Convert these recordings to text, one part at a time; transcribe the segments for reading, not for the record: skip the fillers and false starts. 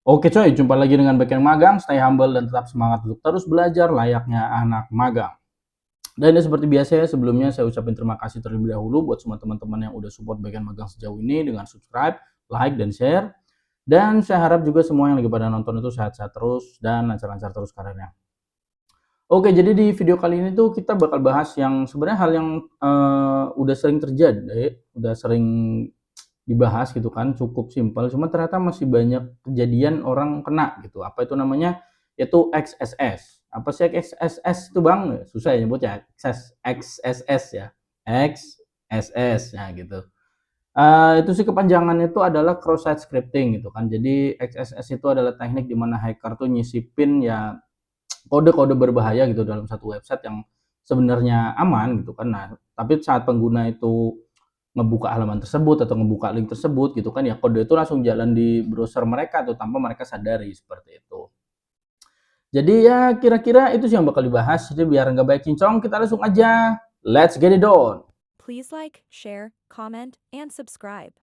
Oke coy, jumpa lagi dengan Bagian Magang, stay humble dan tetap semangat untuk terus belajar layaknya anak magang. Dan ya, seperti biasa ya, sebelumnya saya ucapin terima kasih terlebih dahulu buat semua teman-teman yang udah support Bagian Magang sejauh ini dengan subscribe, like, dan share. Dan saya harap juga semua yang lagi pada nonton itu sehat-sehat terus dan lancar-lancar terus karirnya. Oke, jadi di video kali ini tuh kita bakal bahas yang sebenarnya hal yang udah sering terjadi, udah sering dibahas gitu kan, cukup simpel, cuma ternyata masih banyak kejadian orang kena gitu. Apa itu namanya? Yaitu XSS. Apa sih XSS itu Bang? Susah ya nyebutnya. XSS ya. XSS ya gitu. Itu sih kepanjangannya itu adalah cross site scripting gitu kan. Jadi XSS itu adalah teknik di mana hacker tuh nyisipin ya kode-kode berbahaya gitu dalam satu website yang sebenarnya aman gitu kan. Nah, tapi saat pengguna itu ngebuka halaman tersebut atau ngebuka link tersebut gitu kan ya, kode itu langsung jalan di browser mereka tuh tanpa mereka sadari seperti itu. Jadi ya kira-kira itu sih yang bakal dibahas. Jadi biar nggak banyak cincong, kita langsung aja. Let's get it on. Please like, share, comment, and subscribe.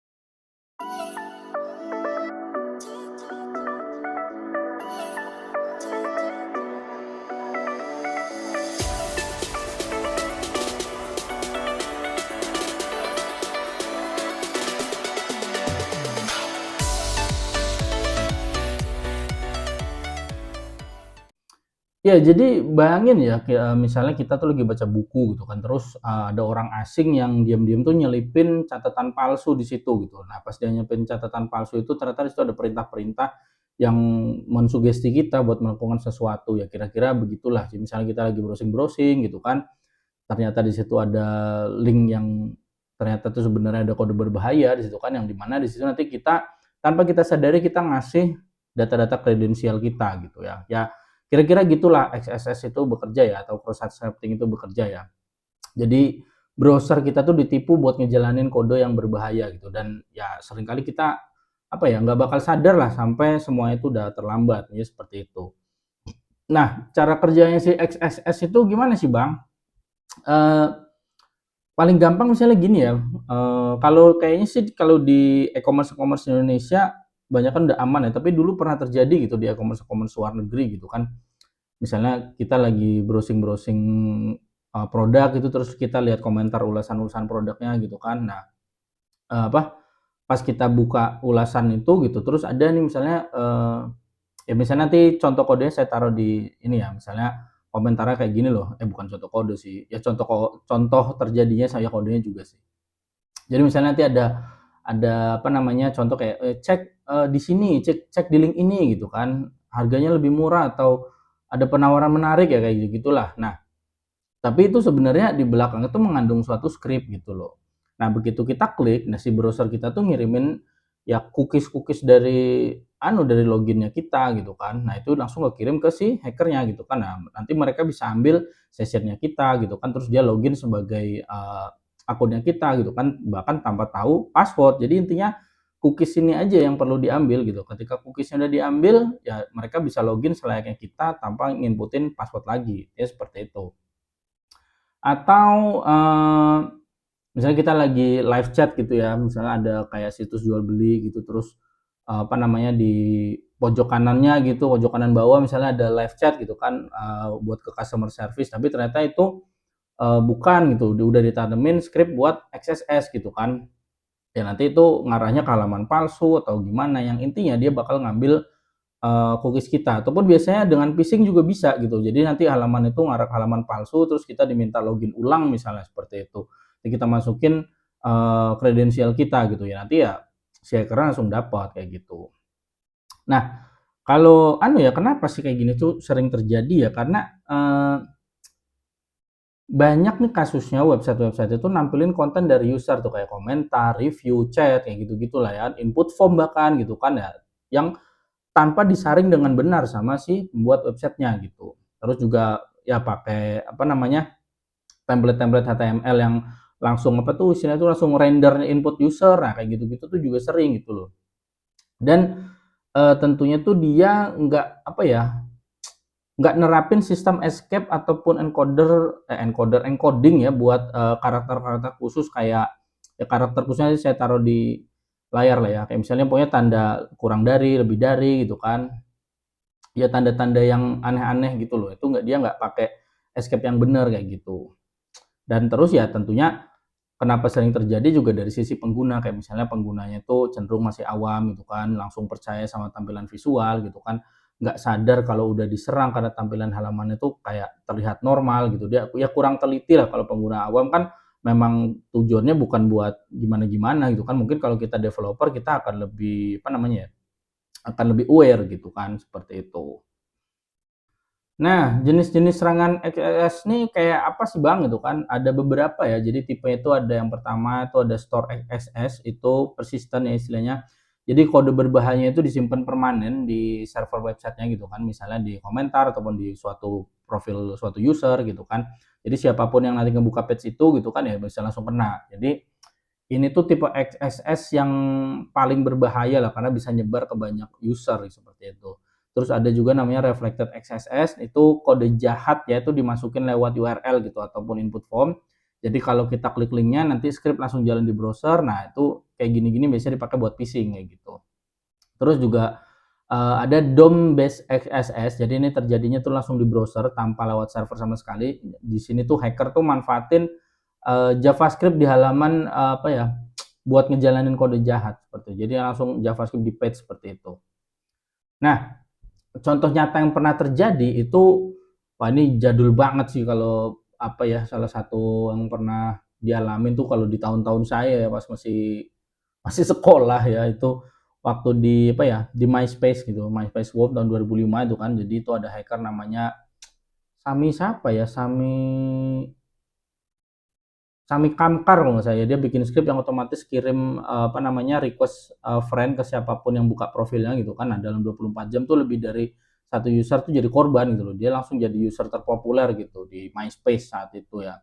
Ya, jadi bayangin ya, misalnya kita tuh lagi baca buku gitu kan, terus ada orang asing yang diam-diam tuh nyelipin catatan palsu di situ gitu. Nah, pas dia nyelipin catatan palsu itu ternyata di situ ada perintah-perintah yang mensugesti kita buat melakukan sesuatu, ya kira-kira begitulah. Jadi misalnya kita lagi browsing-browsing gitu kan, ternyata di situ ada link yang ternyata tuh sebenarnya ada kode berbahaya di situ kan, yang di mana di situ nanti kita tanpa kita sadari kita ngasih data-data kredensial kita gitu ya. Ya kira-kira gitulah XSS itu bekerja ya, atau cross site scripting itu bekerja ya. Jadi browser kita tuh ditipu buat ngejalanin kode yang berbahaya gitu, dan ya seringkali kita apa ya, nggak bakal sadar lah sampai semua itu udah terlambat ya, seperti itu. Nah, cara kerjanya si XSS itu gimana sih Bang? Eh, Paling gampang misalnya gini ya, kalau kayaknya sih kalau di e-commerce di Indonesia banyak kan udah aman ya, tapi dulu pernah terjadi gitu di e-commerce luar negeri gitu kan. Misalnya kita lagi browsing-browsing produk gitu, terus kita lihat komentar ulasan-ulasan produknya gitu kan. Nah, apa, pas kita buka ulasan itu gitu, terus ada nih misalnya, ya misalnya nanti contoh kodenya saya taruh di ini ya, misalnya komentarnya kayak gini loh, bukan contoh kode sih, ya contoh terjadinya saya kodenya juga sih. Jadi misalnya nanti ada apa namanya, contoh kayak, cek, di sini, cek di link ini gitu kan, harganya lebih murah atau ada penawaran menarik ya, kayak gitulah. Nah, tapi itu sebenarnya di belakang itu mengandung suatu script gitu loh. Nah, begitu kita klik, nah si browser kita tuh ngirimin ya cookies-cookies dari loginnya kita gitu kan. Nah, itu langsung kekirim ke si hackernya gitu kan. Nah, nanti mereka bisa ambil sessionnya kita gitu kan, terus dia login sebagai akunnya kita gitu kan, bahkan tanpa tahu password. Jadi intinya cookies ini aja yang perlu diambil gitu. Ketika cookiesnya udah diambil, ya mereka bisa login selayaknya kita tanpa nginputin password lagi. Ya seperti itu. Atau misalnya kita lagi live chat gitu ya, misalnya ada kayak situs jual beli gitu, terus apa namanya, di pojok kanannya gitu, pojok kanan bawah misalnya ada live chat gitu kan, buat ke customer service, tapi ternyata itu bukan gitu, udah ditanemin script buat XSS gitu kan. Ya nanti itu ngarahnya ke halaman palsu atau gimana, yang intinya dia bakal ngambil cookies kita, ataupun biasanya dengan phishing juga bisa gitu. Jadi nanti halaman itu ngarah ke halaman palsu, terus kita diminta login ulang misalnya seperti itu. Jadi kita masukin kredensial kita gitu ya. Nanti ya si hacker langsung dapat kayak gitu. Nah, kalau anu ya, kenapa sih kayak gini tuh sering terjadi ya? Karena banyak nih kasusnya website-website itu nampilin konten dari user tuh kayak komentar, review, chat, kayak gitu-gitulah ya, input form bahkan gitu kan ya, yang tanpa disaring dengan benar sama si pembuat websitenya gitu. Terus juga ya pakai apa namanya, template-template HTML yang langsung apa tuh istilahnya tuh langsung render input user, nah kayak gitu-gitu tuh juga sering gitu loh. Dan tentunya tuh dia nggak apa ya, nggak nerapin sistem escape ataupun encoding ya buat karakter-karakter khusus kayak ya karakter khususnya saya taruh di layar lah ya, kayak misalnya punya tanda kurang dari, lebih dari gitu kan. Ya tanda-tanda yang aneh-aneh gitu loh. Itu dia nggak pakai escape yang benar kayak gitu. Dan terus ya tentunya kenapa sering terjadi juga dari sisi pengguna, kayak misalnya penggunanya itu cenderung masih awam gitu kan, langsung percaya sama tampilan visual gitu kan, nggak sadar kalau udah diserang karena tampilan halaman itu kayak terlihat normal gitu, dia ya kurang teliti lah. Kalau pengguna awam kan memang tujuannya bukan buat gimana-gimana gitu kan, mungkin kalau kita developer kita akan lebih apa namanya ya, akan lebih aware gitu kan, seperti itu. Nah, jenis-jenis serangan XSS nih kayak apa sih Bang gitu kan? Ada beberapa ya. Jadi tipe itu ada yang pertama itu ada store XSS, itu persisten ya istilahnya. Jadi kode berbahayanya itu disimpan permanen di server websitenya gitu kan. Misalnya di komentar ataupun di suatu profil suatu user gitu kan. Jadi siapapun yang nanti ngebuka page itu gitu kan ya bisa langsung kena. Jadi ini tuh tipe XSS yang paling berbahaya lah karena bisa nyebar ke banyak user seperti itu. Terus ada juga namanya reflected XSS, itu kode jahat ya, itu dimasukin lewat URL gitu ataupun input form. Jadi kalau kita klik linknya nanti script langsung jalan di browser. Nah itu kayak gini-gini biasanya dipakai buat phishing kayak gitu. Terus juga ada DOM based XSS, jadi ini terjadinya tuh langsung di browser tanpa lewat server sama sekali. Di sini tuh hacker tuh manfaatin JavaScript di halaman apa ya, buat ngejalanin kode jahat seperti itu. Jadi langsung JavaScript di page seperti itu. Nah, contoh nyata yang pernah terjadi itu, wah ini jadul banget sih kalau apa ya, salah satu yang pernah dialamin tuh kalau di tahun-tahun saya ya pas masih sekolah ya, itu waktu di apa ya, di MySpace gitu, MySpace World tahun 2005 itu kan. Jadi itu ada hacker namanya Sami siapa ya, Sami Kamkar kalau nggak saya, dia bikin script yang otomatis kirim apa namanya request friend ke siapapun yang buka profilnya gitu kan. Nah dalam 24 jam tuh lebih dari satu user tuh jadi korban gitu loh. Dia langsung jadi user terpopuler gitu di MySpace saat itu ya.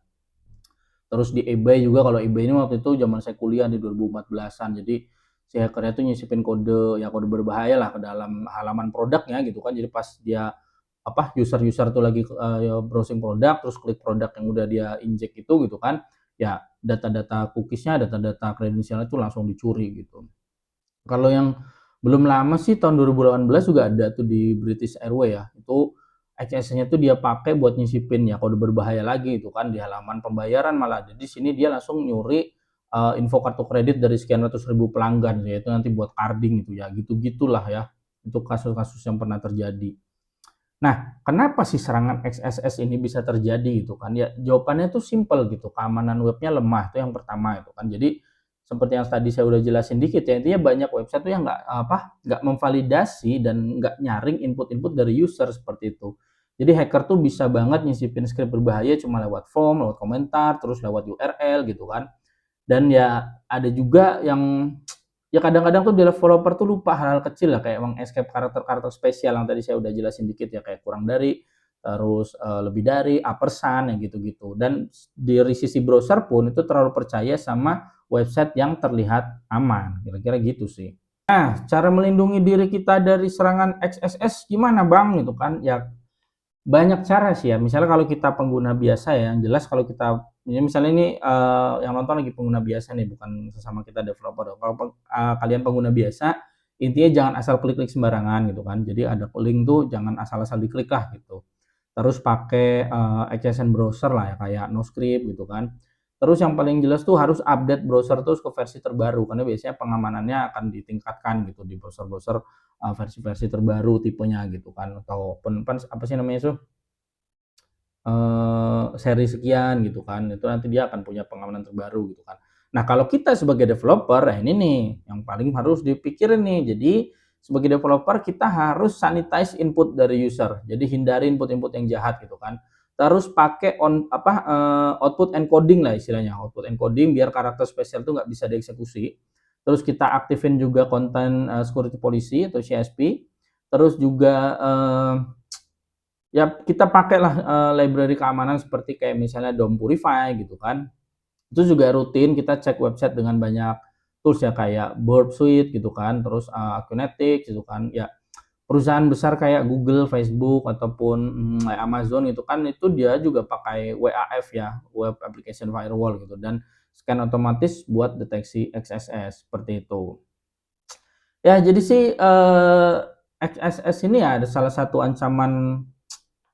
Terus di eBay juga, kalau eBay ini waktu itu zaman saya kuliah di 2014-an. Jadi si hackernya tuh nyisipin kode ya kode berbahaya lah ke dalam halaman produknya gitu kan. Jadi pas dia apa user-user tuh lagi browsing produk terus klik produk yang udah dia injek itu gitu kan, ya data-data cookiesnya, data-data kredensialnya itu langsung dicuri gitu. Kalau yang belum lama sih tahun 2018 juga ada tuh di British Airways ya, itu XS-nya tuh dia pakai buat nyisipin ya kode berbahaya lagi itu kan di halaman pembayaran malah. Jadi sini dia langsung nyuri info kartu kredit dari sekian ratus ribu pelanggan, yaitu nanti buat carding itu ya, gitu-gitulah ya. Itu kasus-kasus yang pernah terjadi. Nah, kenapa sih serangan XSS ini bisa terjadi gitu kan? Ya jawabannya tuh simple gitu, keamanan webnya lemah itu yang pertama itu kan. Jadi seperti yang tadi saya udah jelasin dikit ya, intinya banyak website tuh yang nggak memvalidasi dan nggak nyaring input-input dari user seperti itu. Jadi hacker tuh bisa banget nyisipin script berbahaya cuma lewat form, lewat komentar, terus lewat URL gitu kan. Dan ya ada juga yang ya kadang-kadang tuh developer tuh lupa hal-hal kecil lah kayak escape karakter-karakter spesial yang tadi saya udah jelasin dikit ya, kayak kurang dari, terus lebih dari, ampersand yang gitu-gitu. Dan dari sisi browser pun itu terlalu percaya sama website yang terlihat aman, kira-kira gitu sih. Nah, cara melindungi diri kita dari serangan XSS gimana Bang gitu kan? Ya banyak cara sih ya, misalnya kalau kita pengguna biasa ya, yang jelas kalau kita ini misalnya ini, yang nonton lagi pengguna biasa nih, bukan sesama kita developer. Kalau kalian pengguna biasa, intinya jangan asal klik-klik sembarangan gitu kan. Jadi ada link tuh jangan asal-asal diklik lah gitu. Terus pakai, extension browser lah ya, kayak NoScript gitu kan. Terus yang paling jelas tuh harus update browser terus ke versi terbaru, karena biasanya pengamanannya akan ditingkatkan gitu di browser-browser, versi-versi terbaru tipenya gitu kan, atau apa sih namanya itu, seri sekian gitu kan, itu nanti dia akan punya pengamanan terbaru gitu kan. Nah kalau kita sebagai developer, ini nih yang paling harus dipikirin nih. Jadi sebagai developer kita harus sanitize input dari user. Jadi hindari input-input yang jahat gitu kan. Terus pakai output encoding lah istilahnya, output encoding biar karakter spesial itu nggak bisa dieksekusi. Terus kita aktifin juga konten security policy atau CSP. Terus juga ya kita pakailah library keamanan seperti kayak misalnya DOM Purify gitu kan. Itu juga rutin kita cek website dengan banyak tools ya kayak Burp Suite gitu kan, terus Acunetics gitu kan. Ya perusahaan besar kayak Google, Facebook ataupun Amazon itu kan itu dia juga pakai WAF ya, Web Application Firewall gitu, dan scan otomatis buat deteksi XSS seperti itu. Ya jadi sih, XSS ini ya ada salah satu ancaman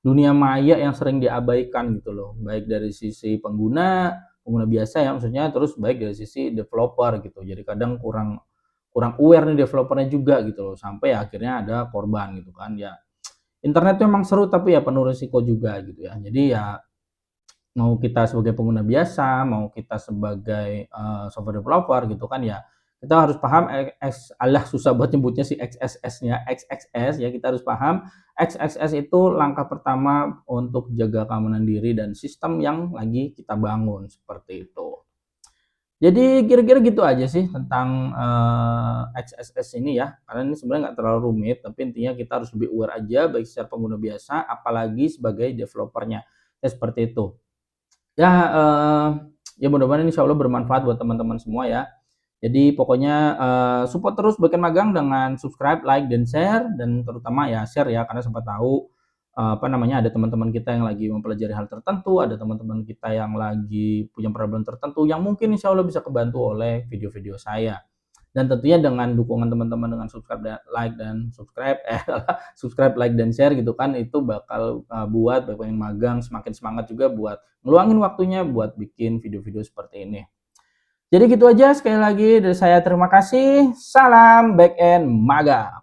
dunia maya yang sering diabaikan gitu loh, baik dari sisi pengguna, pengguna biasa ya maksudnya, terus baik dari sisi developer gitu. Jadi kadang kurang kurang aware nih developernya juga gitu loh, sampai akhirnya ada korban gitu kan. Ya internet tuh emang seru tapi ya penuh risiko juga gitu ya. Jadi ya mau kita sebagai pengguna biasa, mau kita sebagai software developer gitu kan ya, kita harus paham alah susah buat nyebutnya si XSS-nya, XXS ya, kita harus paham XXS itu langkah pertama untuk jaga keamanan diri dan sistem yang lagi kita bangun, seperti itu. Jadi kira-kira gitu aja sih tentang XSS ini ya, karena ini sebenarnya nggak terlalu rumit, tapi intinya kita harus lebih aware aja baik secara pengguna biasa, apalagi sebagai developernya, ya seperti itu. Ya, ya mudah-mudahan insya Allah bermanfaat buat teman-teman semua ya. Jadi pokoknya support terus Backend Magang dengan subscribe, like, dan share, dan terutama ya share ya, karena sempat tahu apa namanya ada teman-teman kita yang lagi mempelajari hal tertentu, ada teman-teman kita yang lagi punya problem tertentu yang mungkin insya Allah bisa kebantu oleh video-video saya. Dan tentunya dengan dukungan teman-teman dengan subscribe dan like dan subscribe subscribe, like, dan share gitu kan, itu bakal buat Backend Magang semakin semangat juga buat ngeluangin waktunya buat bikin video-video seperti ini. Jadi gitu aja, sekali lagi dari saya terima kasih. Salam back end magang.